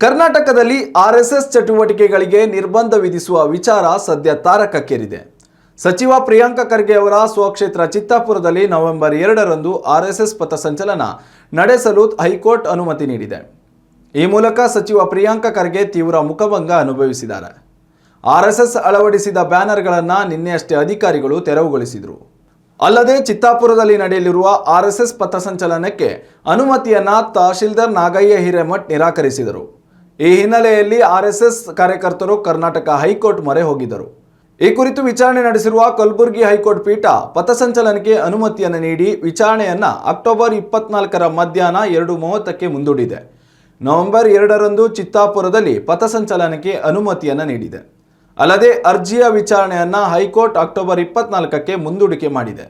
ಕರ್ನಾಟಕದಲ್ಲಿ ಆರ್ಎಸ್ಎಸ್ ಚಟುವಟಿಕೆಗಳಿಗೆ ನಿರ್ಬಂಧ ವಿಧಿಸುವ ವಿಚಾರ ಸದ್ಯ ತಾರಕಕ್ಕೇರಿದೆ. ಸಚಿವ ಪ್ರಿಯಾಂಕ ಖರ್ಗೆ ಅವರ ಸ್ವಕ್ಷೇತ್ರ ಚಿತ್ತಾಪುರದಲ್ಲಿ ನವೆಂಬರ್ 2ರಂದು ಆರ್ಎಸ್ಎಸ್ ಪಥಸಂಚಲನ ನಡೆಸಲು ಹೈಕೋರ್ಟ್ ಅನುಮತಿ ನೀಡಿದೆ. ಈ ಮೂಲಕ ಸಚಿವ ಪ್ರಿಯಾಂಕ ಖರ್ಗೆ ತೀವ್ರ ಮುಖಭಂಗ ಅನುಭವಿಸಿದ್ದಾರೆ. ಆರ್ಎಸ್ಎಸ್ ಅಳವಡಿಸಿದ ಬ್ಯಾನರ್ಗಳನ್ನು ನಿನ್ನೆಯಷ್ಟೇ ಅಧಿಕಾರಿಗಳು ತೆರವುಗೊಳಿಸಿದರು. ಅಲ್ಲದೆ ಚಿತ್ತಾಪುರದಲ್ಲಿ ನಡೆಯಲಿರುವ ಆರ್ಎಸ್ಎಸ್ ಪಥಸಂಚಲನಕ್ಕೆ ಅನುಮತಿಯನ್ನು ತಹಶೀಲ್ದಾರ್ ನಾಗಯ್ಯ ಹಿರೇಮಠ್ ನಿರಾಕರಿಸಿದರು. ಈ ಹಿನ್ನೆಲೆಯಲ್ಲಿ ಆರ್ಎಸ್ಎಸ್ ಕಾರ್ಯಕರ್ತರು ಕರ್ನಾಟಕ ಹೈಕೋರ್ಟ್ ಮೊರೆ ಹೋಗಿದ್ದರು. ಈ ಕುರಿತು ವಿಚಾರಣೆ ನಡೆಸಿರುವ ಕಲಬುರಗಿ ಹೈಕೋರ್ಟ್ ಪೀಠ ಪಥಸಂಚಲನಕ್ಕೆ ಅನುಮತಿಯನ್ನು ನೀಡಿ ವಿಚಾರಣೆಯನ್ನು ಅಕ್ಟೋಬರ್ 24ರ ಮಧ್ಯಾಹ್ನ 2:30ಕ್ಕೆ ಮುಂದೂಡಿದೆ. ನವೆಂಬರ್ 2ರಂದು ಚಿತ್ತಾಪುರದಲ್ಲಿ ಪಥಸಂಚಲನಕ್ಕೆ ಅನುಮತಿಯನ್ನು ನೀಡಿದೆ. ಅಲ್ಲದೆ ಅರ್ಜಿಯ ವಿಚಾರಣೆಯನ್ನು ಹೈಕೋರ್ಟ್ ಅಕ್ಟೋಬರ್ 24ಕ್ಕೆ ಮುಂದೂಡಿಕೆ ಮಾಡಿದೆ.